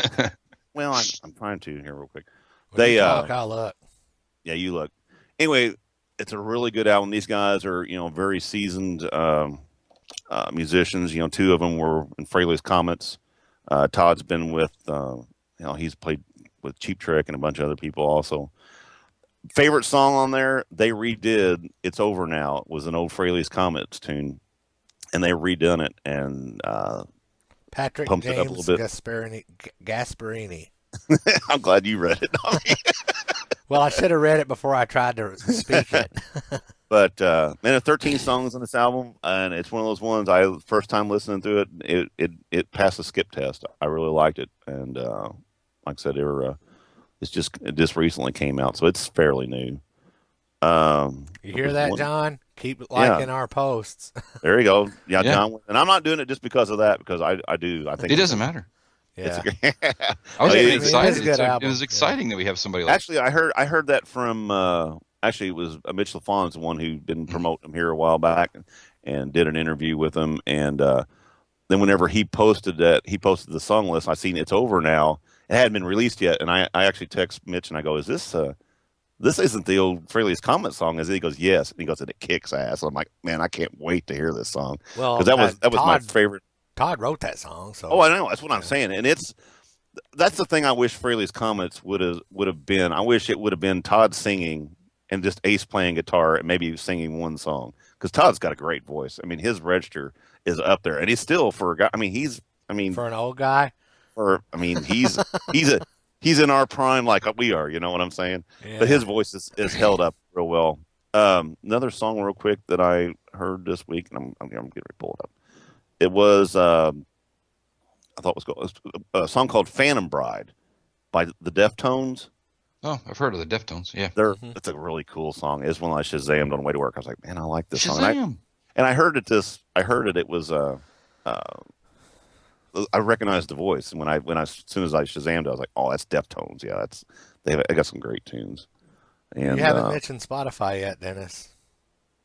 Well, I'm trying to here real quick. When you talk, I'll look. Yeah, you look. Anyway, it's a really good album. These guys are, very seasoned musicians. Two of them were in Fraley's Comets. Todd's been with, he's played with Cheap Trick and a bunch of other people also. Favorite song on there, they redid "It's Over Now." It was an old Fraley's Comets tune, and they redone it and Patrick pumped it up a James little bit. Gasparini. I'm glad you read it. Well, I should have read it before I tried to speak it. But man, there are 13 songs on this album, and it's one of those ones. First time listening to it, it passed the skip test. I really liked it, and like I said, it just recently came out, so it's fairly new. You hear that, John? Keep liking our posts. There you go. Yeah, Yeah. John. And I'm not doing it just because of that, because I think It doesn't matter. Yeah. I was It really is a excited. good It album. was exciting that we have somebody like. Actually, I heard that from actually it was Mitch LaFon's the one who'd been promoting him here a while back, and did an interview with him. And then whenever he posted the song list, I seen "It's Over Now." It hadn't been released yet, and I actually text Mitch and I go, "Is this isn't the old Fraley's Comet song, is it?" He goes, "Yes." And he goes, "And it kicks ass." I'm like, man, I can't wait to hear this song, Well, because that was my favorite. Todd wrote that song, so. Oh, I know. That's what I'm saying, and that's the thing I wish Fraley's Comets would have been. I wish it would have been Todd singing and just Ace playing guitar and maybe singing one song, because Todd's got a great voice. I mean, his register is up there, and he's still for a guy. I mean, for an old guy. He's in our prime like we are. You know what I'm saying? Yeah. But his voice is held up real well. Another song real quick that I heard this week, and I'm getting ready to pull it up. It was I thought it was a song called "Phantom Bride" by the Deftones. Oh, I've heard of the Deftones. Yeah. It's a really cool song. It's one I Shazammed on the way to work. I was like, man, I like this song. Shazam. And I heard it. It was I recognized the voice, and as soon as I Shazammed, I was like, oh, that's Deftones. Yeah, they got some great tunes. And You haven't mentioned Spotify yet, Dennis.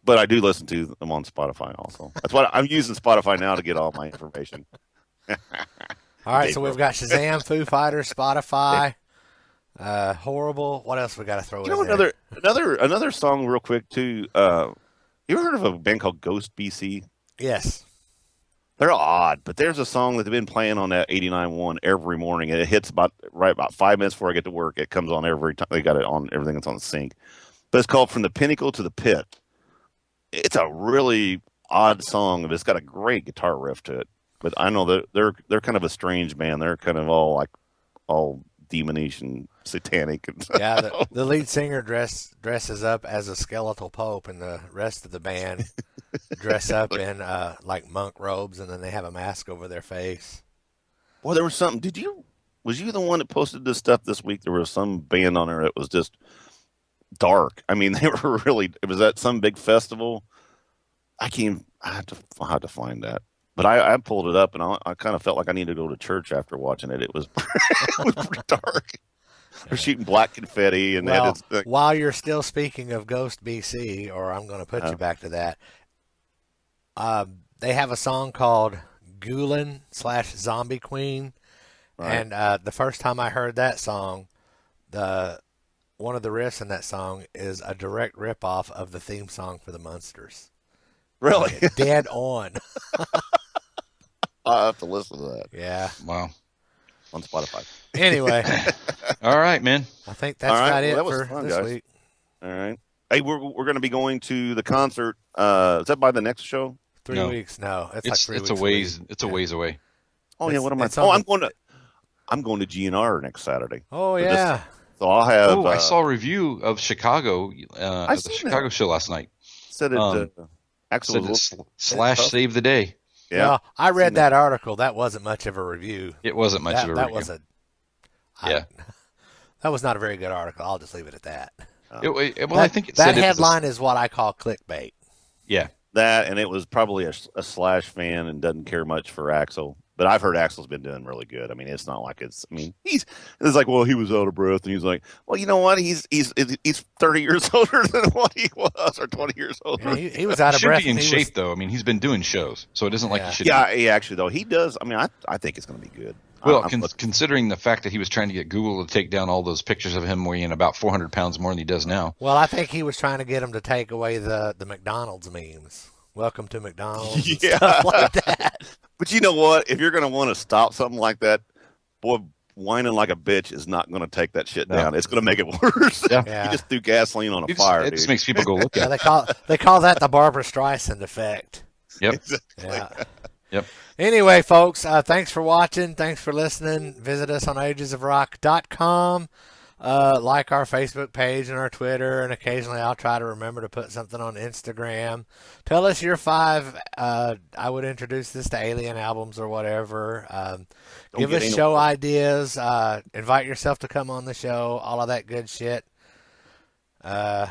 but I do listen to them on Spotify also. That's why I'm using Spotify now to get all my information. All right, so we've got Shazam, Foo Fighters, Spotify, Horrible. What else we got to throw in there? Another song real quick too. You ever heard of a band called Ghost BC? Yes. They're odd, but there's a song that they've been playing on that 89.1 every morning, and it hits about 5 minutes before I get to work. It comes on every time. They got it on everything that's on the sync. But it's called "From the Pinnacle to the Pit." It's a really odd song, but it's got a great guitar riff to it. But I know that they're kind of a strange band. They're kind of all demonish and satanic. Yeah, the lead singer dresses up as a skeletal pope, and the rest of the band dress up in like monk robes, and then they have a mask over their face. Well, there was something. Was you the one that posted this stuff this week? There was some band on there that was just dark. I mean, they were really. It was at some big festival. I had to find that. But I pulled it up, and I kind of felt like I needed to go to church after watching it. It was pretty dark. They're shooting black confetti, and well, while you're still speaking of Ghost BC, or I'm going to put you back to that, they have a song called Ghoulin/Zombie Queen, right. And the first time I heard that song, one of the riffs in that song is a direct ripoff of the theme song for the Munsters. Really? Dead on. I'll have to listen to that. Yeah. Wow. On Spotify. Anyway, All right, man. I think that's All right, about well, it that was for fun, this guys. week. All right. Hey, we're going to be going to the concert. Is that by the next show? 3 No. weeks? No, it's like 3 It's weeks. a ways. away. It's a ways away. Oh yeah, what am I? it's on Oh, the- I'm going to GNR next Saturday. Oh So yeah. So I'll have. Oh, I saw a review of Chicago. I The seen Chicago that. show last night. Said it. Axel Said was it Slash tough. saved the day. Yeah. Well, I read Seen that article. That wasn't much of a review. It wasn't much of a That review. was Yeah. That was not a very good article. I'll just leave it at that. I think it that said headline is what I call clickbait. Yeah. That, and it was probably a Slash fan and doesn't care much for Axel. But I've heard Axel's been doing really good. I mean, it's not like it's. I mean, it's like, well, he was out of breath, and he's like, well, you know what? He's 30 years older than what he was, or 20 years older. Yeah, he was out of He should breath. be in and he shape was- though. I mean, he's been doing shows, so it isn't like he should. Yeah, he actually though he does. I mean, I think it's going to be good. Well, I'm looking- considering the fact that he was trying to get Google to take down all those pictures of him weighing about 400 pounds more than he does now. Well, I think he was trying to get him to take away the McDonald's memes. Welcome to McDonald's. And Yeah. stuff like that. But you know what? If you're going to want to stop something like that, boy, whining like a bitch is not going to take that shit No. down. It's going to make it worse. Yeah. Yeah. You just threw gasoline on a It fire, just dude. makes people go look Yeah, at it. they call that the Barbara Streisand effect. Yep. Exactly. Yeah. Yep. Anyway, folks, thanks for watching. Thanks for listening. Visit us on agesofrock.com. Like our Facebook page and our Twitter, and occasionally I'll try to remember to put something on Instagram. Tell us your 5. I would introduce this to Alien albums or whatever. Give get us anal show porn. ideas. Invite yourself to come on the show. All of that good shit. I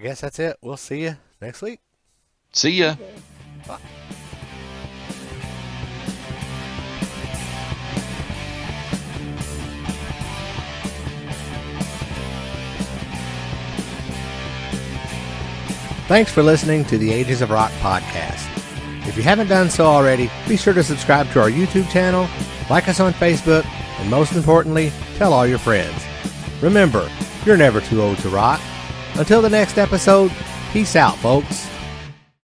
guess that's it. We'll see you next week. See ya. Thanks for listening to the Ages of Rock podcast. If you haven't done so already, be sure to subscribe to our YouTube channel, like us on Facebook, and most importantly, tell all your friends. Remember, you're never too old to rock. Until the next episode, peace out, folks.